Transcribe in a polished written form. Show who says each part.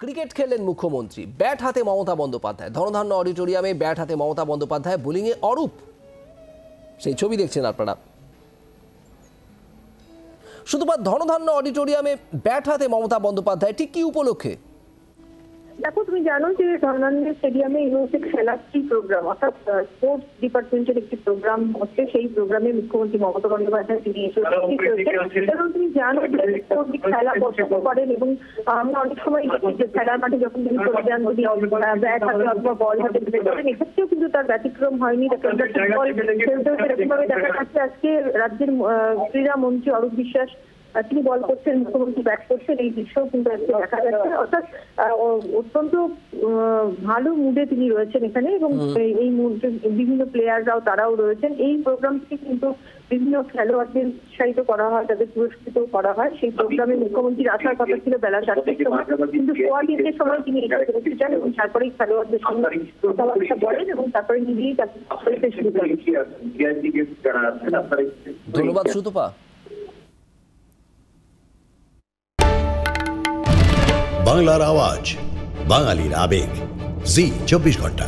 Speaker 1: Cricket খেললেন মুখ্যমন্ত্রী, bat হাতে মমতা বন্দ্যোপাধ্যায়। ধনধান্য অডিটোরিয়ামে ব্যাট হাতে মমতা বন্দ্যোপাধ্যায়, বোলিংয়ে অরূপ। সেই ছবি দেখছেন আপনারা। শুধুমাত্র ধনধান্য অডিটোরিয়ামে ব্যাট হাতে মমতা বন্দ্যোপাধ্যায়, ঠিক কি উপলক্ষে?
Speaker 2: দেখো, তুমি জানো যে ধনধান্য স্টেডিয়ামে ইউনিভার্সিটি খেলার কি প্রোগ্রাম, অর্থাৎ স্পোর্টস ডিপার্টমেন্টের একটি প্রোগ্রাম হচ্ছে। সেই প্রোগ্রামে মুখ্যমন্ত্রী মমতা বন্দ্যোপাধ্যায় তিনি এবং তুমি জানো যে খেলা পছন্দ করেন এবং আমরা অনেক সময় খেলার মাঠে যখন তিনি চলে যান ব্যাট হাতে অথবা বল হাতে করেন, এক্ষেত্রেও কিন্তু তার ব্যতিক্রম হয়নি। এরকমভাবে দেখা যাচ্ছে আজকে রাজ্যের ক্রীড়া মন্ত্রী অরূপ বিশ্বাস তিনি বল করছেন, মুখ্যমন্ত্রী ব্যাট করছেন, এই দৃশ্যও কিন্তু আজকে দেখা যাচ্ছে। অর্থাৎ অত্যন্ত ভালো মুডে তিনি রয়েছেন এখানে এবং এই মুহূর্তে বিভিন্ন প্লেয়াররাও তারাও রয়েছেন। এই প্রোগ্রাম থেকে কিন্তু বিভিন্ন খেলোয়াড়দের উৎসাহিত করা হয়, তাদের পুরস্কৃত করা হয়। সেই প্রোগ্রামে মুখ্যমন্ত্রীর আসার কথা ছিল বেলা 4টার সময়, কিন্তু 4:30 সময় তিনি এটা করতে চান এবং তারপরেই খেলোয়াড়দের সঙ্গে কথাবার্তা বলেন এবং তারপরে নিজেই তাকে শুরু করেন।
Speaker 1: ধন্যবাদ সুতপা।
Speaker 3: বাংলার আওয়াজ, বাঙালির আবেগ, জি 24 ঘন্টা।